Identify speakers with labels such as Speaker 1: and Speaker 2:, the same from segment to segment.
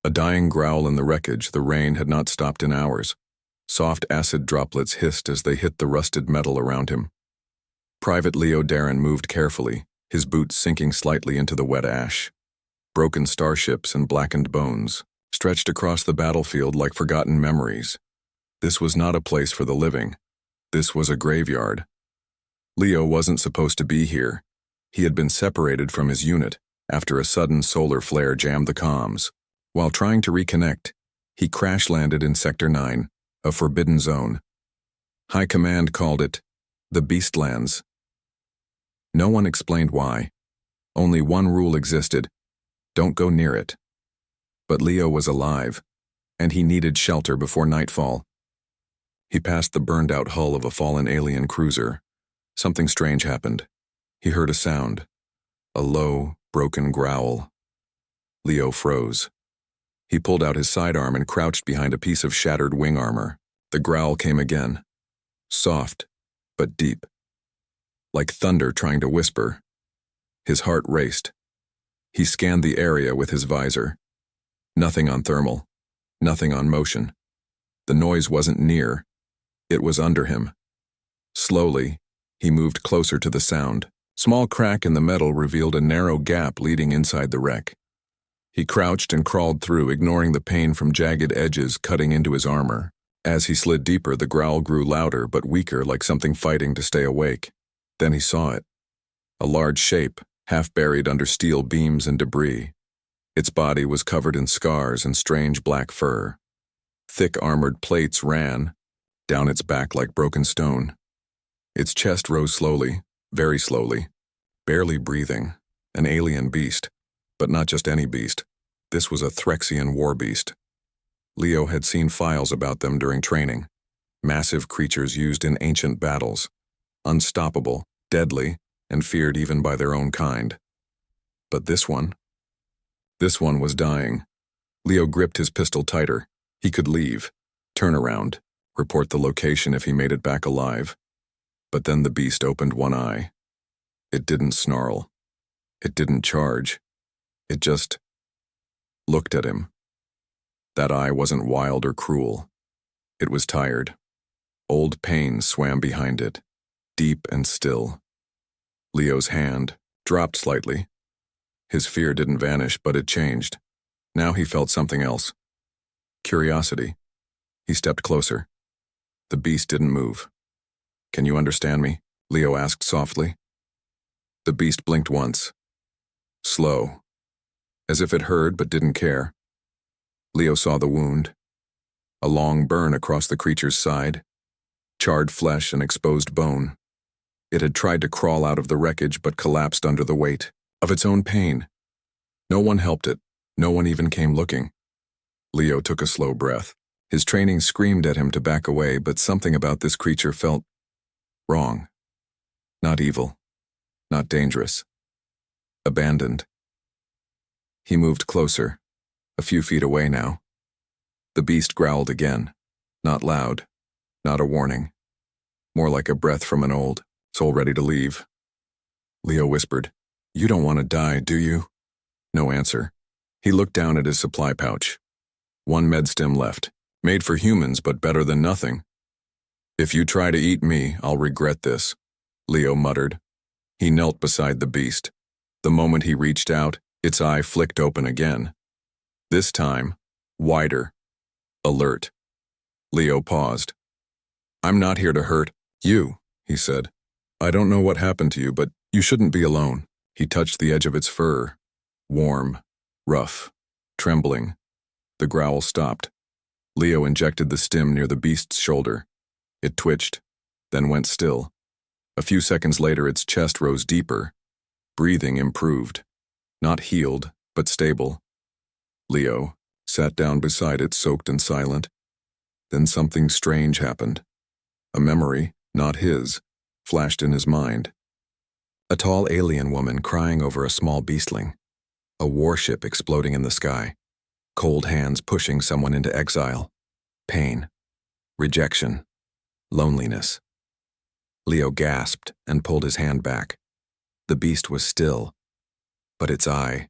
Speaker 1: A dying growl in the wreckage. The rain had not stopped in hours. Soft acid droplets hissed as they hit the rusted metal around him. Private Leo Darren moved carefully, his boots sinking slightly into the wet ash. Broken starships and blackened bones stretched across the battlefield like forgotten memories. This was not a place for the living. This was a graveyard. Leo wasn't supposed to be here. He had been separated from his unit after a sudden solar flare jammed the comms. While trying to reconnect, he crash-landed in Sector 9, a forbidden zone. High Command called it the Beastlands. No one explained why. Only one rule existed: don't go near it. But Leo was alive, and he needed shelter before nightfall. He passed the burned-out hull of a fallen alien cruiser. Something strange happened. He heard a sound. A low, broken growl. Leo froze. He pulled out his sidearm and crouched behind a piece of shattered wing armor. The growl came again. Soft, but deep. Like thunder trying to whisper. His heart raced. He scanned the area with his visor. Nothing on thermal. Nothing on motion. The noise wasn't near. It was under him. Slowly, he moved closer to the sound. Small crack in the metal revealed a narrow gap leading inside the wreck. He crouched and crawled through, ignoring the pain from jagged edges cutting into his armor. As he slid deeper, the growl grew louder but weaker, like something fighting to stay awake. Then he saw it. A large shape, half buried under steel beams and debris. Its body was covered in scars and strange black fur. Thick armored plates ran down its back like broken stone. Its chest rose slowly, very slowly, barely breathing. An alien beast, but not just any beast. This was a Threxian war beast. Leo had seen files about them during training. Massive creatures used in ancient battles. Unstoppable, deadly, and feared even by their own kind. But this one was dying. Leo gripped his pistol tighter. He could leave, turn around, report the location if he made it back alive. But then the beast opened one eye. It didn't snarl. It didn't charge. It just looked at him. That eye wasn't wild or cruel. It was tired. Old pain swam behind it, deep and still. Leo's hand dropped slightly. His fear didn't vanish, but it changed. Now he felt something else. Curiosity. He stepped closer. The beast didn't move. "Can you understand me?" Leo asked softly. The beast blinked once. Slow. As if it heard but didn't care. Leo saw the wound. A long burn across the creature's side. Charred flesh and exposed bone. It had tried to crawl out of the wreckage but collapsed under the weight of its own pain. No one helped it. No one even came looking. Leo took a slow breath. His training screamed at him to back away, but something about this creature felt wrong. Not evil. Not dangerous. Abandoned. He moved closer, a few feet away now. The beast growled again. Not loud. Not a warning. More like a breath from an old soul ready to leave. Leo whispered, "You don't want to die, do you?" No answer. He looked down at his supply pouch. One medstim left. Made for humans, but better than nothing. "If you try to eat me, I'll regret this," Leo muttered. He knelt beside the beast. The moment he reached out, its eye flicked open again. This time, wider. Alert. Leo paused. "I'm not here to hurt you," he said. "I don't know what happened to you, but you shouldn't be alone." He touched the edge of its fur. Warm, rough, trembling. The growl stopped. Leo injected the stim near the beast's shoulder. It twitched, then went still. A few seconds later, its chest rose deeper. Breathing improved. Not healed, but stable. Leo sat down beside it, soaked and silent. Then something strange happened. A memory, not his, flashed in his mind. A tall alien woman crying over a small beastling. A warship exploding in the sky. Cold hands pushing someone into exile. Pain. Rejection. Loneliness. Leo gasped and pulled his hand back. The beast was still, but its eye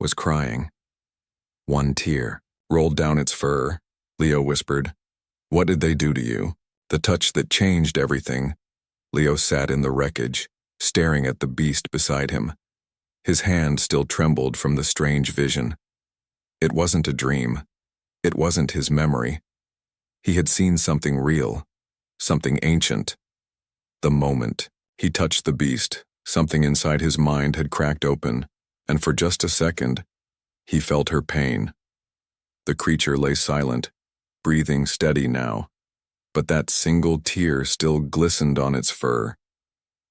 Speaker 1: was crying. One tear rolled down its fur. Leo whispered, "What did they do to you?" The touch that changed everything. Leo sat in the wreckage, staring at the beast beside him. His hand still trembled from the strange vision. It wasn't a dream. It wasn't his memory. He had seen something real, something ancient. The moment he touched the beast, something inside his mind had cracked open, and for just a second, he felt her pain. The creature lay silent, breathing steady now, but that single tear still glistened on its fur.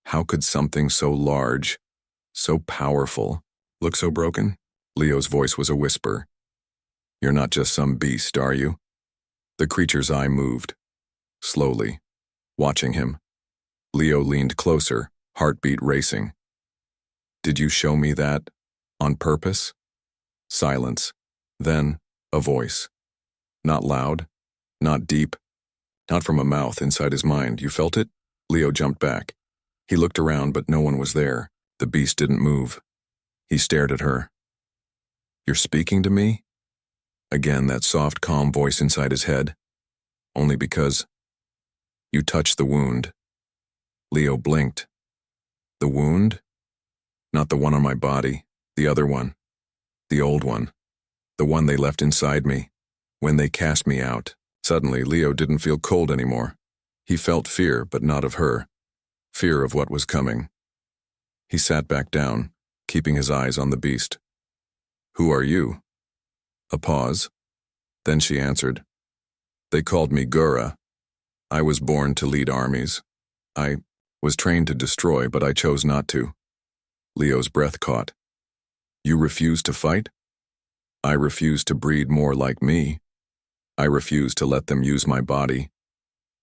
Speaker 1: How could something so large, so powerful, look so broken? Leo's voice was a whisper. "You're not just some beast, are you?" The creature's eye moved, slowly, watching him. Leo leaned closer, heartbeat racing. "Did you show me that on purpose?" Silence. Then, a voice. Not loud, not deep, not from a mouth inside his mind. "You felt it?" Leo jumped back. He looked around, but no one was there. The beast didn't move. He stared at her. "You're speaking to me?" Again, that soft, calm voice inside his head. "Only because you touched the wound." Leo blinked. "The wound? Not the one on my body, the other one. The old one. The one they left inside me, when they cast me out." Suddenly, Leo didn't feel cold anymore. He felt fear, but not of her. Fear of what was coming. He sat back down, keeping his eyes on the beast. "Who are you?" A pause. Then she answered. "They called me Gura. I was born to lead armies. I was trained to destroy, but I chose not to." Leo's breath caught. "You refuse to fight?" "I refuse to breed more like me. I refuse to let them use my body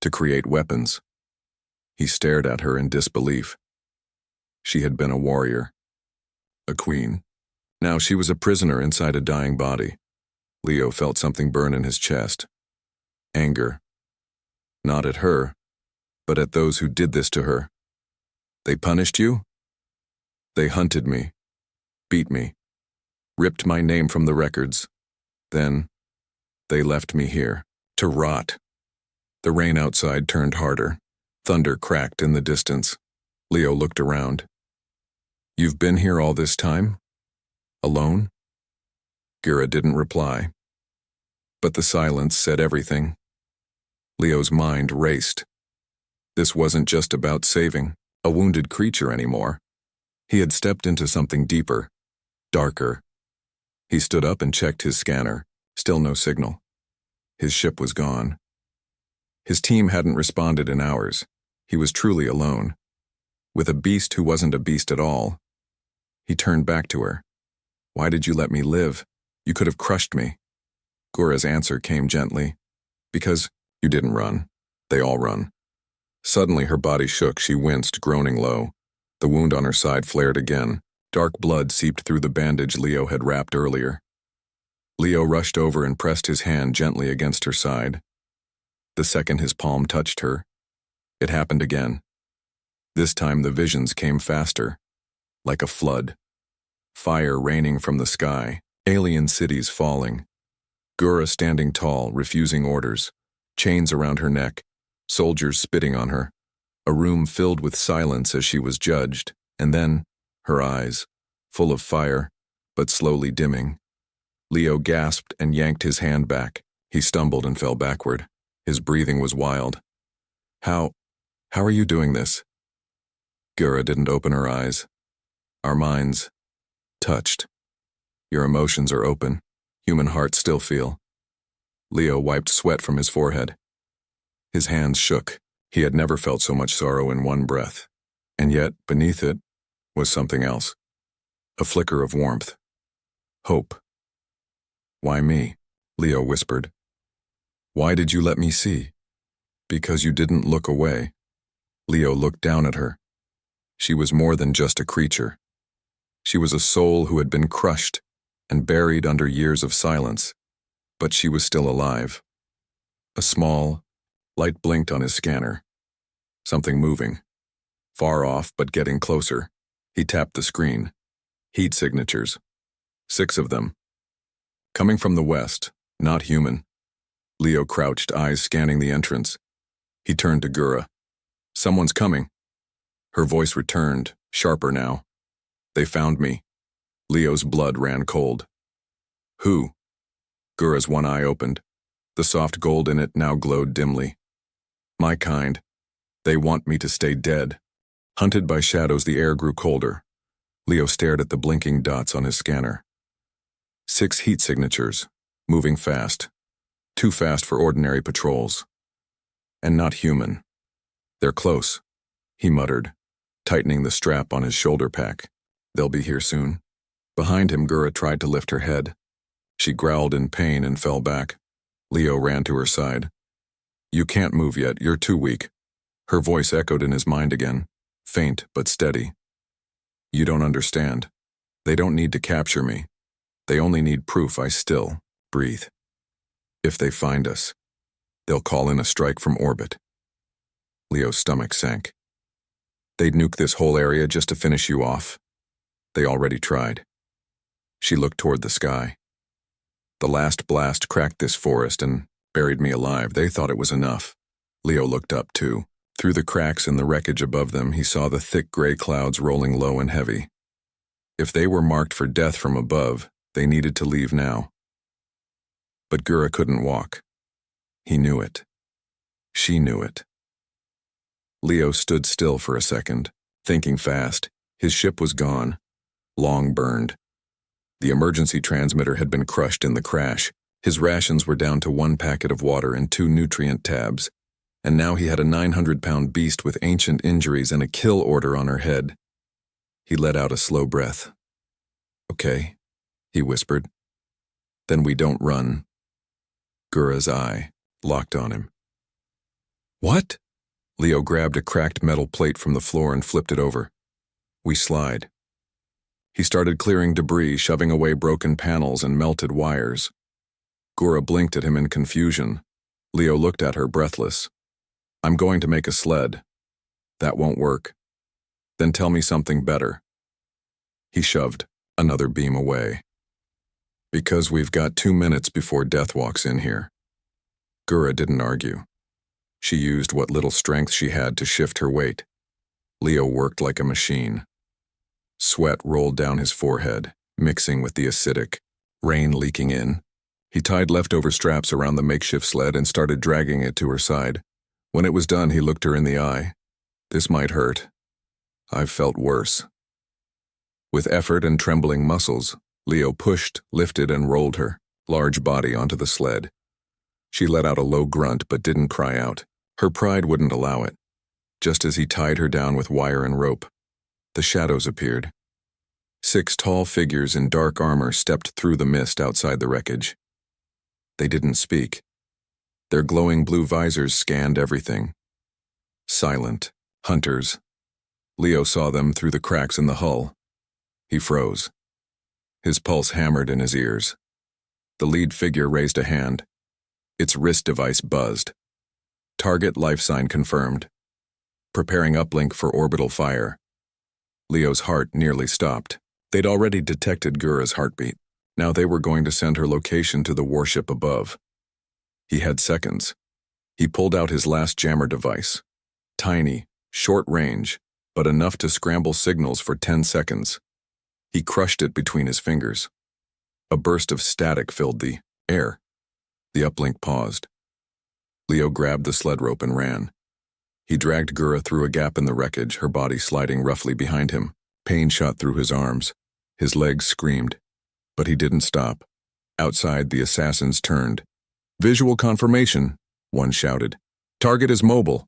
Speaker 1: to create weapons." He stared at her in disbelief. She had been a warrior, a queen. Now she was a prisoner inside a dying body. Leo felt something burn in his chest. Anger. Not at her, but at those who did this to her. "They punished you?" "They hunted me, beat me, ripped my name from the records. Then, they left me here, to rot." The rain outside turned harder. Thunder cracked in the distance. Leo looked around. "You've been here all this time? Alone?" Gura didn't reply. But the silence said everything. Leo's mind raced. This wasn't just about saving a wounded creature anymore. He had stepped into something deeper, darker. He stood up and checked his scanner. Still no signal. His ship was gone. His team hadn't responded in hours. He was truly alone. With a beast who wasn't a beast at all. He turned back to her. "Why did you let me live? You could have crushed me." Gura's answer came gently. "Because you didn't run. They all run." Suddenly her body shook. She winced, groaning low. The wound on her side flared again. Dark blood seeped through the bandage Leo had wrapped earlier. Leo rushed over and pressed his hand gently against her side. The second his palm touched her, it happened again. This time the visions came faster, like a flood. Fire raining from the sky, alien cities falling. Gura standing tall, refusing orders, chains around her neck, soldiers spitting on her. A room filled with silence as she was judged, and then, her eyes, full of fire, but slowly dimming. Leo gasped and yanked his hand back. He stumbled and fell backward. His breathing was wild. How are you doing this?" Gura didn't open her eyes. "Our minds touched. Your emotions are open. Human hearts still feel." Leo wiped sweat from his forehead. His hands shook. He had never felt so much sorrow in one breath. And yet, beneath it, was something else. A flicker of warmth. Hope. "Why me?" Leo whispered. "Why did you let me see?" "Because you didn't look away." Leo looked down at her. She was more than just a creature. She was a soul who had been crushed and buried under years of silence, but she was still alive. A small light blinked on his scanner. Something moving. Far off, but getting closer. He tapped the screen. Heat signatures. 6 of them. Coming from the west, not human. Leo crouched, eyes scanning the entrance. He turned to Gura. Someone's coming. Her voice returned, sharper now. They found me. Leo's blood ran cold. Who? Gura's one eye opened. The soft gold in it now glowed dimly. My kind. They want me to stay dead. Hunted by shadows, the air grew colder. Leo stared at the blinking dots on his scanner. 6 heat signatures, moving fast. Too fast for ordinary patrols. And not human. They're close, he muttered, tightening the strap on his shoulder pack. They'll be here soon. Behind him, Gura tried to lift her head. She growled in pain and fell back. Leo ran to her side. You can't move yet, you're too weak. Her voice echoed in his mind again, faint but steady. You don't understand. They don't need to capture me. They only need proof I still breathe. If they find us, they'll call in a strike from orbit. Leo's stomach sank. They'd nuke this whole area just to finish you off. They already tried. She looked toward the sky. The last blast cracked this forest and buried me alive. They thought it was enough. Leo looked up too. Through the cracks in the wreckage above them, he saw the thick gray clouds rolling low and heavy. If they were marked for death from above, they needed to leave now. But Gura couldn't walk. He knew it. She knew it. Leo stood still for a second, thinking fast. His ship was gone, long burned. The emergency transmitter had been crushed in the crash. His rations were down to 1 packet of water and 2 nutrient tabs. And now he had a 900-pound beast with ancient injuries and a kill order on her head. He let out a slow breath. Okay, he whispered. Then we don't run. Gura's eye locked on him. What? Leo grabbed a cracked metal plate from the floor and flipped it over. We slide. He started clearing debris, shoving away broken panels and melted wires. Gura blinked at him in confusion. Leo looked at her, breathless. I'm going to make a sled. That won't work. Then tell me something better. He shoved another beam away. Because we've got 2 minutes before death walks in here. Gura didn't argue. She used what little strength she had to shift her weight. Leo worked like a machine. Sweat rolled down his forehead, mixing with the acidic rain leaking in. He tied leftover straps around the makeshift sled and started dragging it to her side. When it was done, he looked her in the eye. This might hurt. I've felt worse. With effort and trembling muscles, Leo pushed, lifted, and rolled her large body onto the sled. She let out a low grunt but didn't cry out. Her pride wouldn't allow it. Just as he tied her down with wire and rope, the shadows appeared. 6 tall figures in dark armor stepped through the mist outside the wreckage. They didn't speak. Their glowing blue visors scanned everything. Silent, hunters. Leo saw them through the cracks in the hull. He froze. His pulse hammered in his ears. The lead figure raised a hand. Its wrist device buzzed. Target life sign confirmed. Preparing uplink for orbital fire. Leo's heart nearly stopped. They'd already detected Gura's heartbeat. Now they were going to send her location to the warship above. He had seconds. He pulled out his last jammer device. Tiny, short range, but enough to scramble signals for 10 seconds. He crushed it between his fingers. A burst of static filled the air. The uplink paused. Leo grabbed the sled rope and ran. He dragged Gura through a gap in the wreckage, her body sliding roughly behind him. Pain shot through his arms. His legs screamed. But he didn't stop. Outside, the assassins turned. Visual confirmation, one shouted. Target is mobile.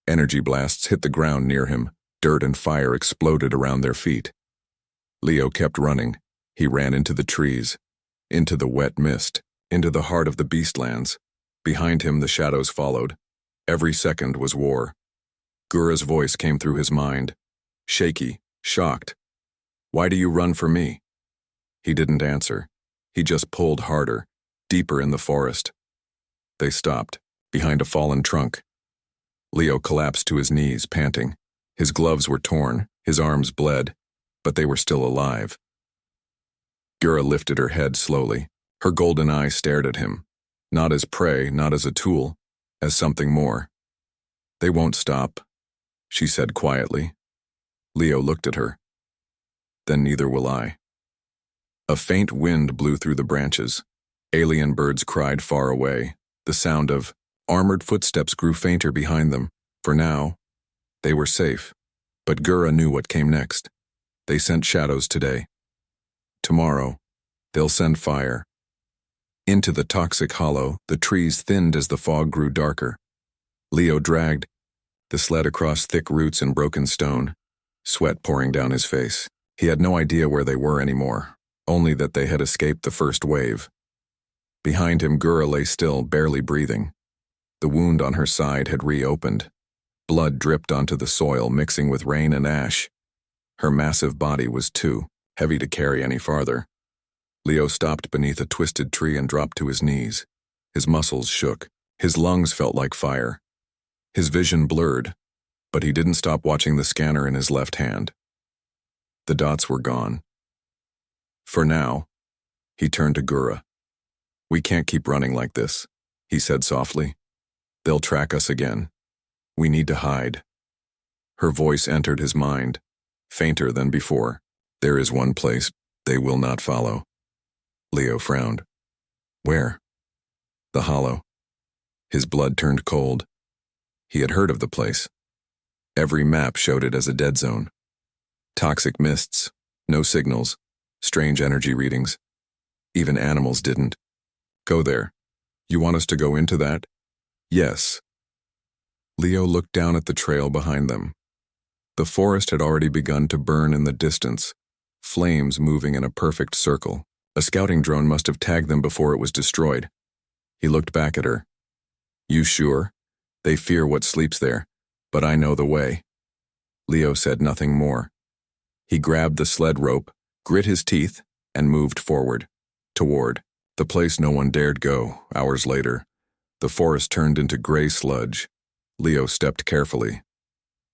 Speaker 1: Energy blasts hit the ground near him. Dirt and fire exploded around their feet. Leo kept running. He ran into the trees, into the wet mist, into the heart of the beastlands. Behind him, the shadows followed. Every second was war. Gura's voice came through his mind, shaky, shocked. Why do you run for me? He didn't answer. He just pulled harder, deeper in the forest. They stopped, behind a fallen trunk. Leo collapsed to his knees, panting. His gloves were torn, his arms bled, but they were still alive. Gura lifted her head slowly. Her golden eyes stared at him, not as prey, not as a tool, as something more. "They won't stop," she said quietly. Leo looked at her. "Then neither will I." A faint wind blew through the branches. Alien birds cried far away. The sound of armored footsteps grew fainter behind them. For now, they were safe. But Gura knew what came next. They sent shadows today. Tomorrow, they'll send fire. Into the toxic hollow, the trees thinned as the fog grew darker. Leo dragged the sled across thick roots and broken stone, sweat pouring down his face. He had no idea where they were anymore, only that they had escaped the first wave. Behind him, Gura lay still, barely breathing. The wound on her side had reopened. Blood dripped onto the soil, mixing with rain and ash. Her massive body was too heavy to carry any farther. Leo stopped beneath a twisted tree and dropped to his knees. His muscles shook. His lungs felt like fire. His vision blurred, but he didn't stop watching the scanner in his left hand. The dots were gone. For now, he turned to Gura. "We can't keep running like this," he said softly. "They'll track us again. We need to hide." Her voice entered his mind, fainter than before. "There is one place they will not follow." Leo frowned. "Where?" "The hollow." His blood turned cold. He had heard of the place. Every map showed it as a dead zone. Toxic mists, no signals, strange energy readings. Even animals didn't go there. "You want us to go into that?" "Yes." Leo looked down at the trail behind them. The forest had already begun to burn in the distance, flames moving in a perfect circle. A scouting drone must have tagged them before it was destroyed. He looked back at her. "You sure? They fear what sleeps there, but I know the way." Leo said nothing more. He grabbed the sled rope, grit his teeth, and moved forward, toward the place no one dared go. Hours later, the forest turned into gray sludge. Leo stepped carefully.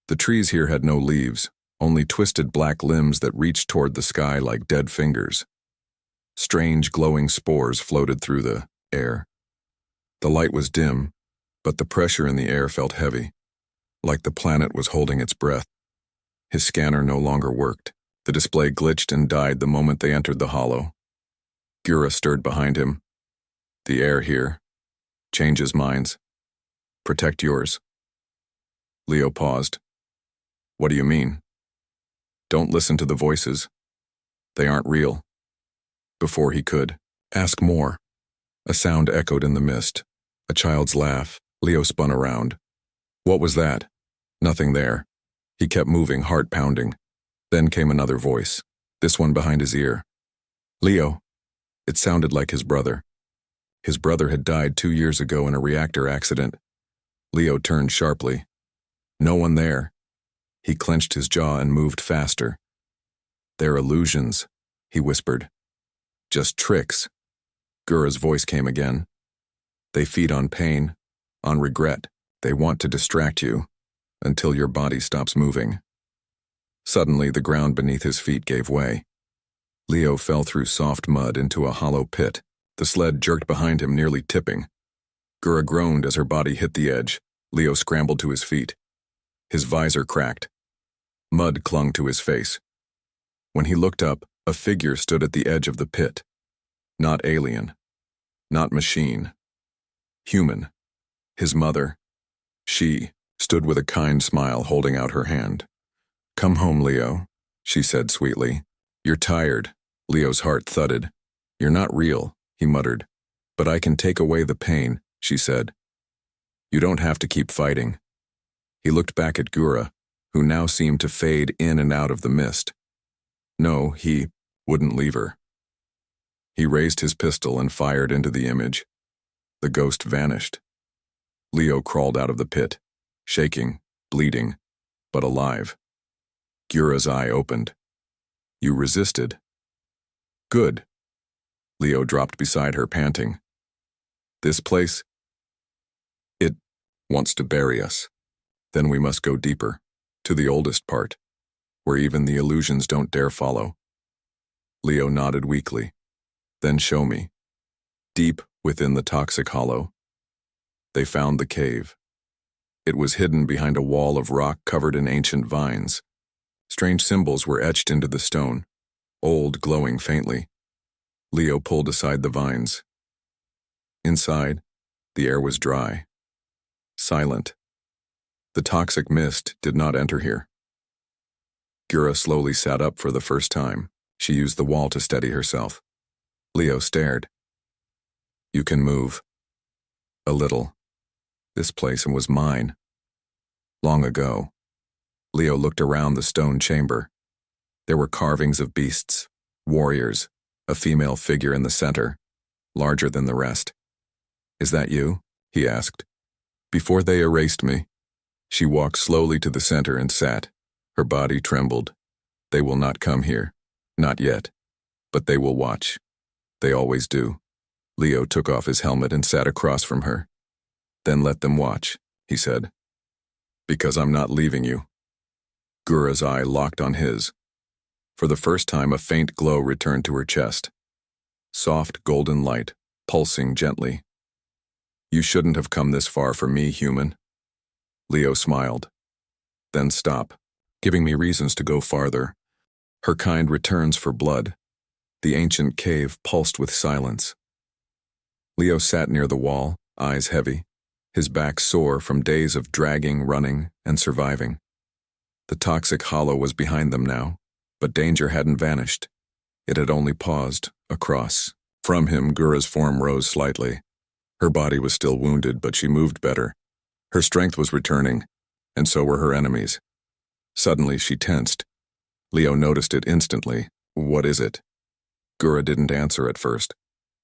Speaker 1: The trees here had no leaves, only twisted black limbs that reached toward the sky like dead fingers. Strange glowing spores floated through the air. The light was dim, but the pressure in the air felt heavy, like the planet was holding its breath. His scanner no longer worked. The display glitched and died the moment they entered the hollow. Gura stirred behind him. "The air here changes minds. Protect yours." Leo paused. "What do you mean?" "Don't listen to the voices. They aren't real." Before he could ask more, a sound echoed in the mist. A child's laugh. Leo spun around. What was that? Nothing there. He kept moving, heart pounding. Then came another voice, this one behind his ear. "Leo." It sounded like his brother. His brother had died 2 years ago in a reactor accident. Leo turned sharply. No one there. He clenched his jaw and moved faster. "They're illusions," he whispered. "Just tricks." Gura's voice came again. "They feed on pain, on regret. They want to distract you, until your body stops moving." Suddenly, the ground beneath his feet gave way. Leo fell through soft mud into a hollow pit. The sled jerked behind him, nearly tipping. Gura groaned as her body hit the edge. Leo scrambled to his feet. His visor cracked. Mud clung to his face. When he looked up, a figure stood at the edge of the pit. Not alien. Not machine. Human. His mother. She stood with a kind smile, holding out her hand. "Come home, Leo," she said sweetly. "You're tired." Leo's heart thudded. "You're not real," he muttered. "But I can take away the pain," she said. "You don't have to keep fighting." He looked back at Gura, who now seemed to fade in and out of the mist. No, he wouldn't leave her. He raised his pistol and fired into the image. The ghost vanished. Leo crawled out of the pit, shaking, bleeding, but alive. Gura's eye opened. "You resisted." "Good." Leo dropped beside her, panting. "This place, it wants to bury us. Then we must go deeper, to the oldest part, where even the illusions don't dare follow." Leo nodded weakly. "Then show me." deep within the toxic hollow. They found the cave. It was hidden behind a wall of rock covered in ancient vines. Strange symbols were etched into the stone, old, glowing faintly. Leo pulled aside the vines. Inside, the air was dry, silent. The toxic mist did not enter here. Gura slowly sat up for the first time. She used the wall to steady herself. Leo stared. You can move. A little. This place was mine. Long ago. Leo looked around the stone chamber. There were carvings of beasts, warriors, a female figure in the center, larger than the rest. Is that you? He asked. Before they erased me. She walked slowly to the center and sat. Her body trembled. They will not come here. Not yet. But they will watch. They always do. Leo took off his helmet and sat across from her. Then let them watch, he said. Because I'm not leaving you. Gura's eye locked on his. For the first time, a faint glow returned to her chest. Soft golden light, pulsing gently. You shouldn't have come this far for me, human. Leo smiled. Then stop, giving me reasons to go farther. Her kind returns for blood. The ancient cave pulsed with silence. Leo sat near the wall, eyes heavy, his back sore from days of dragging, running, and surviving. The toxic hollow was behind them now, but danger hadn't vanished. It had only paused, across. From him, Gura's form rose slightly. Her body was still wounded, but she moved better. Her strength was returning, and so were her enemies. Suddenly, she tensed. Leo noticed it instantly. What is it? Gura didn't answer at first.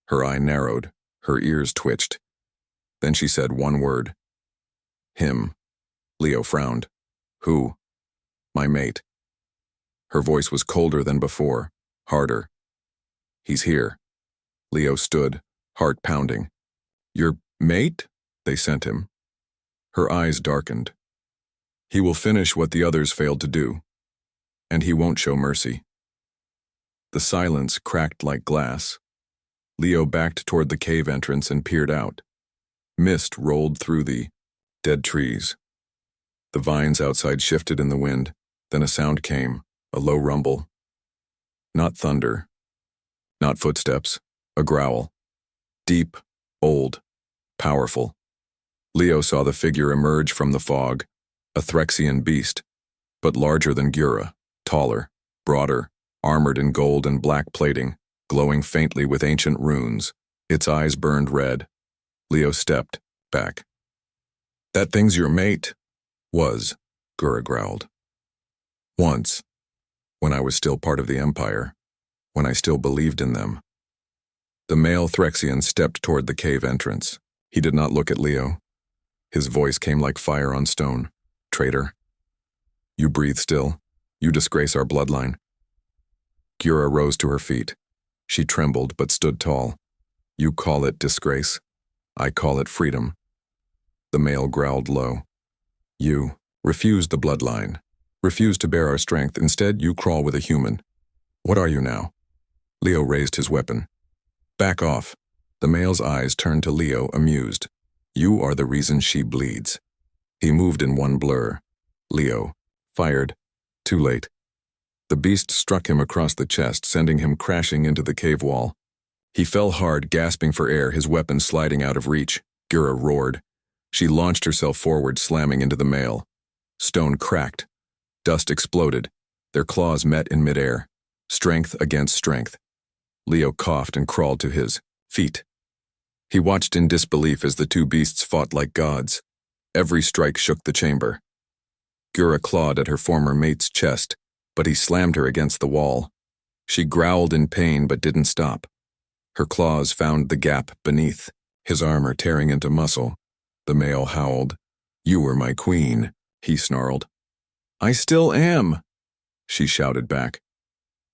Speaker 1: Her eye narrowed, her ears twitched. Then she said one word. Him. Leo frowned. Who? My mate. Her voice was colder than before, harder. He's here. Leo stood, heart pounding. Your mate? They sent him. Her eyes darkened. He will finish what the others failed to do. And he won't show mercy. The silence cracked like glass. Leo backed toward the cave entrance and peered out. Mist rolled through the dead trees. The vines outside shifted in the wind. Then a sound came, a low rumble. Not thunder. Not footsteps. A growl. Deep, old, powerful. Leo saw the figure emerge from the fog, a Threxian beast, but larger than Gura, taller, broader, armored in gold and black plating, glowing faintly with ancient runes. Its eyes burned red. Leo stepped back. That thing's your mate. Was, Gura growled. Once, when I was still part of the Empire, when I still believed in them. The male Threxian stepped toward the cave entrance. He did not look at Leo. His voice came like fire on stone. Traitor. You breathe still. You disgrace our bloodline. Gura rose to her feet. She trembled but stood tall. You call it disgrace. I call it freedom. The male growled low. You refuse the bloodline. Refuse to bear our strength. Instead, you crawl with a human. What are you now? Leo raised his weapon. Back off. The male's eyes turned to Leo, amused. You are the reason she bleeds. He moved in one blur. Leo fired. Too late. The beast struck him across the chest, sending him crashing into the cave wall. He fell hard, gasping for air, his weapon sliding out of reach. Gura roared. She launched herself forward, slamming into the male. Stone cracked. Dust exploded. Their claws met in midair. Strength against strength. Leo coughed and crawled to his feet. He watched in disbelief as the two beasts fought like gods. Every strike shook the chamber. Gura clawed at her former mate's chest, but he slammed her against the wall. She growled in pain but didn't stop. Her claws found the gap beneath, his armor tearing into muscle. The male howled. You were my queen, he snarled. I still am, she shouted back.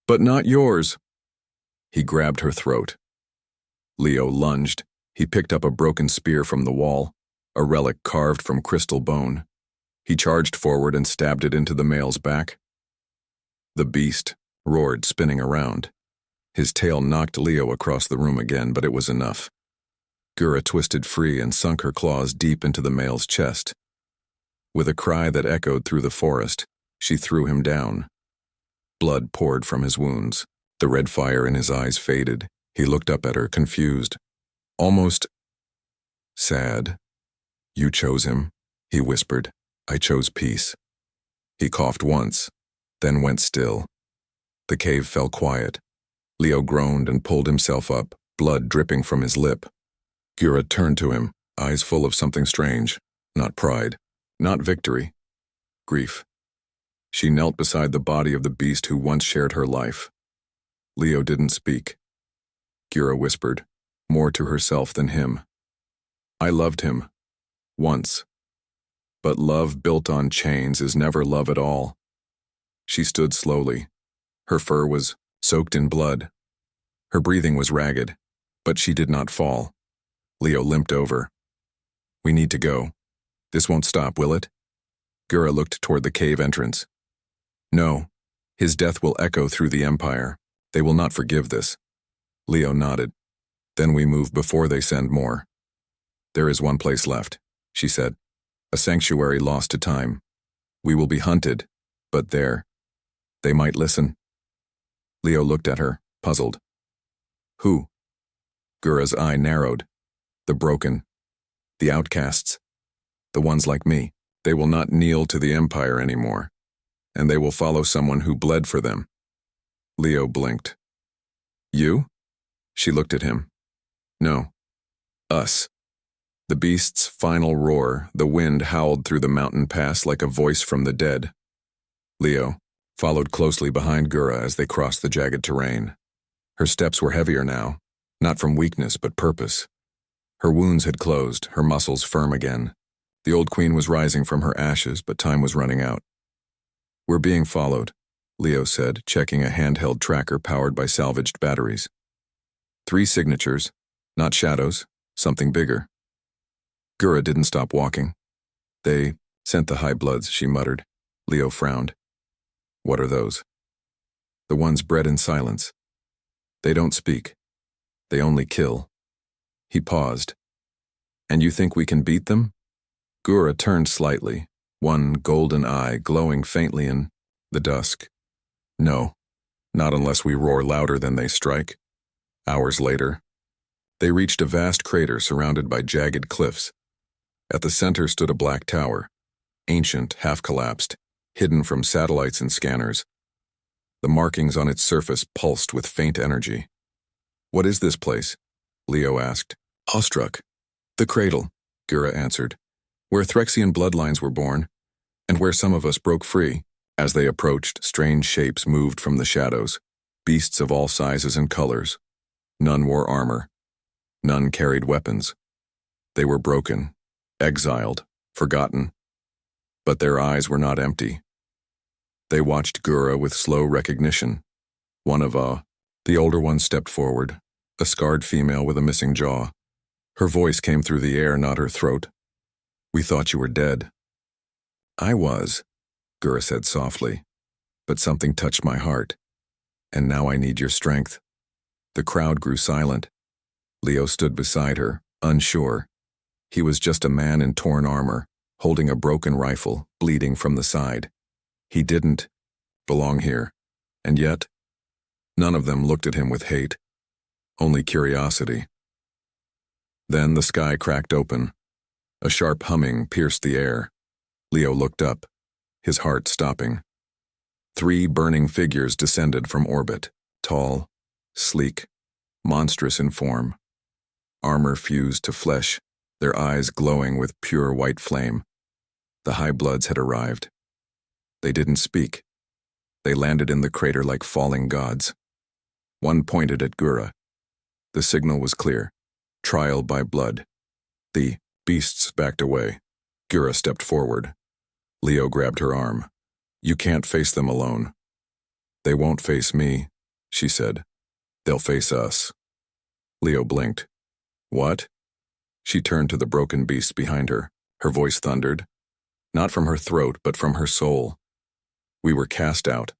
Speaker 1: But not yours. He grabbed her throat. Leo lunged. He picked up a broken spear from the wall, a relic carved from crystal bone. He charged forward and stabbed it into the male's back. The beast roared, spinning around. His tail knocked Leo across the room again, but it was enough. Gura twisted free and sunk her claws deep into the male's chest. With a cry that echoed through the forest, she threw him down. Blood poured from his wounds. The red fire in his eyes faded. He looked up at her, confused, almost sad. "You chose him," he whispered. "I chose peace." He coughed once, then went still. The cave fell quiet. Leo groaned and pulled himself up, blood dripping from his lip. Gura turned to him, eyes full of something strange. Not pride, not victory. Grief. She knelt beside the body of the beast who once shared her life. Leo didn't speak. Gura whispered, more to herself than him. "I loved him. Once. But love built on chains is never love at all." She stood slowly. Her fur was soaked in blood. Her breathing was ragged, but she did not fall. Leo limped over. "We need to go. This won't stop, will it?" Gura looked toward the cave entrance. "No. His death will echo through the Empire. They will not forgive this." Leo nodded. "Then we move before they send more." "There is one place left," she said. "A sanctuary lost to time. We will be hunted, but there. They might listen." Leo looked at her, puzzled. "Who?" Gura's eye narrowed. "The broken. The outcasts. The ones like me. They will not kneel to the Empire anymore, and they will follow someone who bled for them." Leo blinked. "You?" She looked at him. "No. Us." The beast's final roar, the wind howled through the mountain pass like a voice from the dead. Leo followed closely behind Gura as they crossed the jagged terrain. Her steps were heavier now, not from weakness but purpose. Her wounds had closed, her muscles firm again. The old queen was rising from her ashes, but time was running out. "We're being followed," Leo said, checking a handheld tracker powered by salvaged batteries. 3 signatures, not shadows, something bigger. Gura didn't stop walking. "They sent the high bloods," she muttered. Leo frowned. "What are those?" "The ones bred in silence. They don't speak. They only kill." He paused. "And you think we can beat them?" Gura turned slightly, one golden eye glowing faintly in the dusk. "No, not unless we roar louder than they strike." Hours later, they reached a vast crater surrounded by jagged cliffs. At the center stood a black tower, ancient, half-collapsed, hidden from satellites and scanners. The markings on its surface pulsed with faint energy. "What is this place?" Leo asked, awestruck. "The cradle," Gura answered, "where Threxian bloodlines were born, and where some of us broke free." As they approached, strange shapes moved from the shadows, beasts of all sizes and colors. None wore armor. None carried weapons. They were broken, exiled, forgotten. But their eyes were not empty. They watched Gura with slow recognition. One of the older one stepped forward, a scarred female with a missing jaw. Her voice came through the air, not her throat. "We thought you were dead." "I was," Gura said softly, "but something touched my heart. And now I need your strength." The crowd grew silent. Leo stood beside her, unsure. He was just a man in torn armor, holding a broken rifle, bleeding from the side. He didn't belong here, and yet, none of them looked at him with hate, only curiosity. Then the sky cracked open. A sharp humming pierced the air. Leo looked up, his heart stopping. 3 burning figures descended from orbit, tall, sleek, monstrous in form. Armor fused to flesh, their eyes glowing with pure white flame. The high bloods had arrived. They didn't speak. They landed in the crater like falling gods. One pointed at Gura. The signal was clear. Trial by blood. The beasts backed away. Gura stepped forward. Leo grabbed her arm. "You can't face them alone." "They won't face me," she said. "They'll face us." Leo blinked. "What?" She turned to the broken beasts behind her. Her voice thundered. Not from her throat, but from her soul. "We were cast out.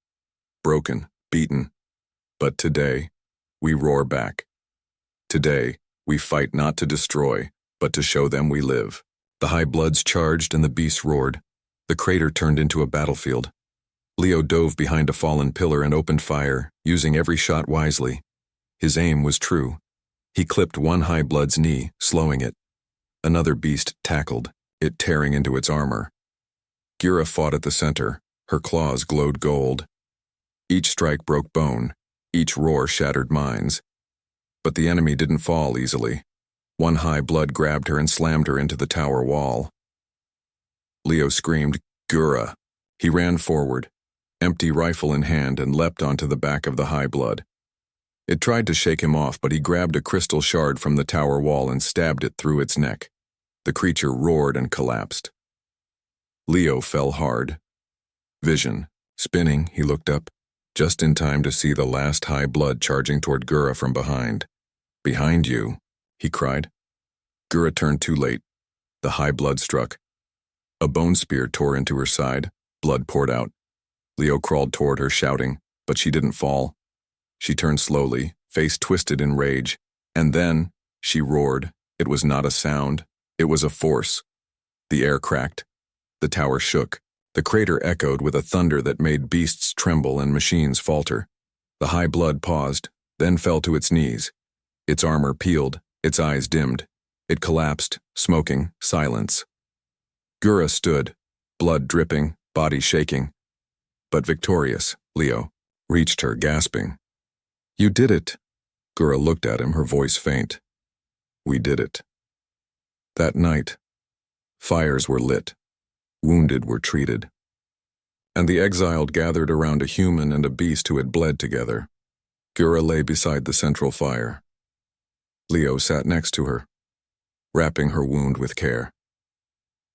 Speaker 1: Broken, beaten. But today, we roar back. Today, We fight not to destroy, but to show them we live. The high bloods charged and the beasts roared. The crater turned into a battlefield. Leo dove behind a fallen pillar and opened fire, using every shot wisely. His aim was true. He clipped one high blood's knee, slowing it. Another beast tackled, it tearing into its armor. Gira fought at the center. Her claws glowed gold. Each strike broke bone. Each roar shattered minds. But the enemy didn't fall easily. One high blood grabbed her and slammed her into the tower wall. Leo screamed, "Gura!" He ran forward, empty rifle in hand, and leapt onto the back of the high blood. It tried to shake him off, but he grabbed a crystal shard from the tower wall and stabbed it through its neck. The creature roared and collapsed. Leo fell hard. Vision. Spinning, he looked up, just in time to see the last high blood charging toward Gura from behind. "Behind you," he cried. Gura turned too late. The high blood struck. A bone spear tore into her side. Blood poured out. Leo crawled toward her, shouting, but she didn't fall. She turned slowly, face twisted in rage, and then she roared. It was not a sound. It was a force. The air cracked. The tower shook. The crater echoed with a thunder that made beasts tremble and machines falter. The high blood paused, then fell to its knees. Its armor peeled, its eyes dimmed. It collapsed, smoking, silence. Gura stood, blood dripping, body shaking. But victorious, Leo reached her, gasping. "You did it." Gura looked at him, her voice faint. "We did it." That night, fires were lit. Wounded were treated. And the exiled gathered around a human and a beast who had bled together. Gura lay beside the central fire. Leo sat next to her, wrapping her wound with care.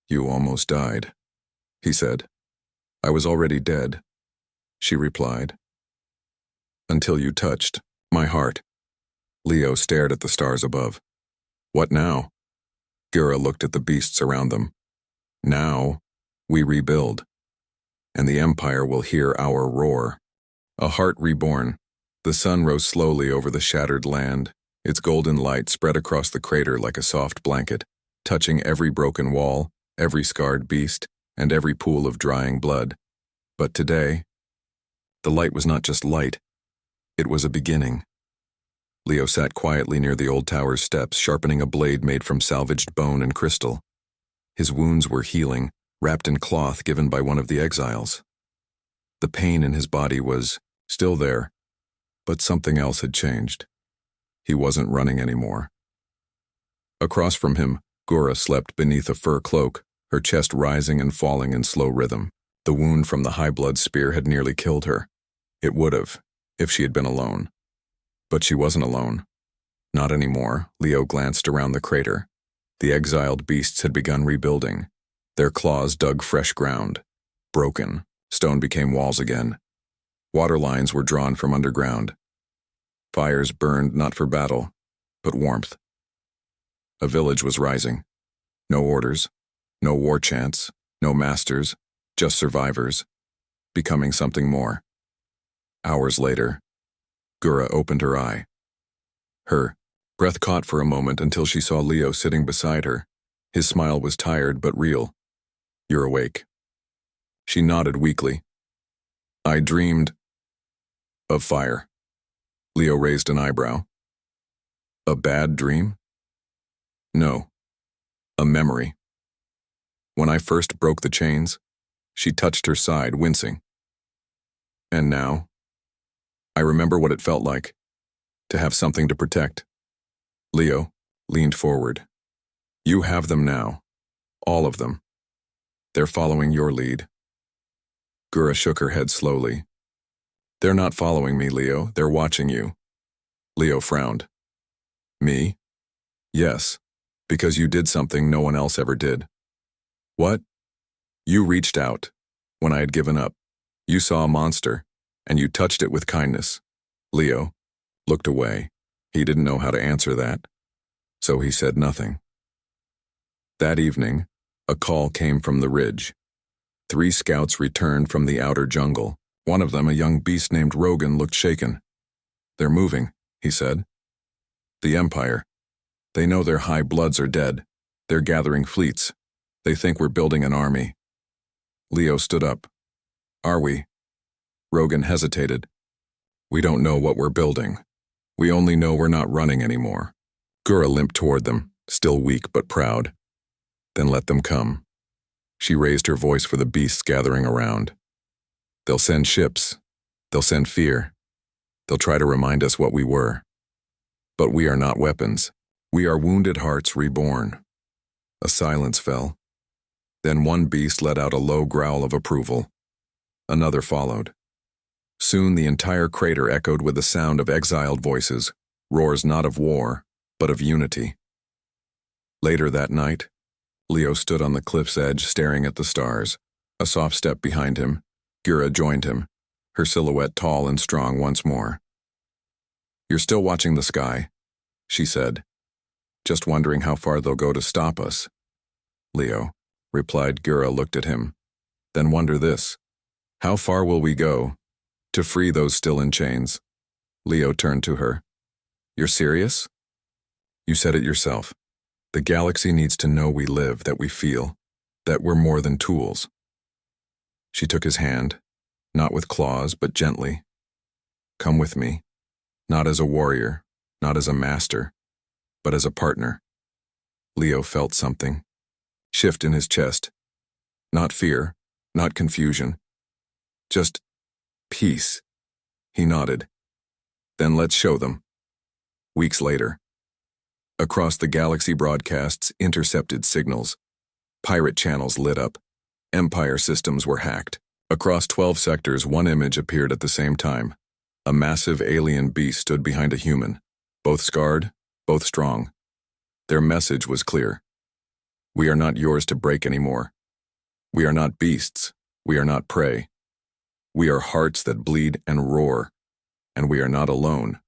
Speaker 1: "You almost died," he said. "I was already dead," she replied. "Until you touched my heart." Leo stared at the stars above. "What now?" Gura looked at the beasts around them. "Now, we rebuild, and the Empire will hear our roar." A heart reborn. The sun rose slowly over the shattered land. Its golden light spread across the crater like a soft blanket, touching every broken wall, every scarred beast, and every pool of drying blood. But today, the light was not just light. It was a beginning. Leo sat quietly near the old tower's steps, sharpening a blade made from salvaged bone and crystal. His wounds were healing, wrapped in cloth given by one of the exiles. The pain in his body was still there, but something else had changed. He wasn't running anymore. Across from him, Gura slept beneath a fur cloak, her chest rising and falling in slow rhythm. The wound from the high blood spear had nearly killed her. It would have, if she had been alone. But she wasn't alone. Not anymore. Leo glanced around the crater. The exiled beasts had begun rebuilding. Their claws dug fresh ground. Broken, stone became walls again. Water lines were drawn from underground. Fires burned not for battle, but warmth. A village was rising. No orders, no war chants, no masters, just survivors, becoming something more. Hours later, Gura opened her eye. Her breath caught for a moment until she saw Leo sitting beside her. His smile was tired but real. "You're awake." She nodded weakly. "I dreamed of fire." Leo raised an eyebrow. "A bad dream?" "No. A memory. When I first broke the chains," she touched her side, wincing. "And now, I remember what it felt like, to have something to protect." Leo leaned forward. "You have them now. All of them. They're following your lead." Gura shook her head slowly. "They're not following me, Leo. They're watching you." Leo frowned. "Me?" "Yes, because you did something no one else ever did." "What?" "You reached out, when I had given up. You saw a monster, and you touched it with kindness." Leo looked away. He didn't know how to answer that, so he said nothing. That evening, a call came from the ridge. 3 scouts returned from the outer jungle. One of them, a young beast named Rogan, looked shaken. "They're moving," he said. "The Empire." They know their high bloods are dead. They're gathering fleets. They think we're building an army. Leo stood up. Are we? Rogan hesitated. We don't know what we're building. We only know we're not running anymore. Gura limped toward them, still weak but proud. Then let them come. She raised her voice for the beasts gathering around. They'll send ships. They'll send fear. They'll try to remind us what we were. But we are not weapons. We are wounded hearts reborn. A silence fell. Then one beast let out a low growl of approval. Another followed. Soon the entire crater echoed with the sound of exiled voices, roars not of war, but of unity. Later that night, Leo stood on the cliff's edge staring at the stars. A soft step behind him, Gura joined him, her silhouette tall and strong once more. You're still watching the sky, she said. Just wondering how far they'll go to stop us. Leo, replied. Gura looked at him. Then wonder this. How far will we go to free those still in chains? Leo turned to her. You're serious? You said it yourself. The galaxy needs to know we live, that we feel, that we're more than tools. She took his hand, not with claws, but gently. Come with me, not as a warrior, not as a master, but as a partner. Leo felt something shift in his chest. Not fear, not confusion. Just peace. He nodded. Then let's show them. Weeks later. Across the galaxy broadcasts intercepted signals. Pirate channels lit up. Empire systems were hacked. Across 12 sectors, one image appeared at the same time. A massive alien beast stood behind a human, both scarred, both strong. Their message was clear. We are not yours to break anymore. We are not beasts. We are not prey. We are hearts that bleed and roar, and we are not alone.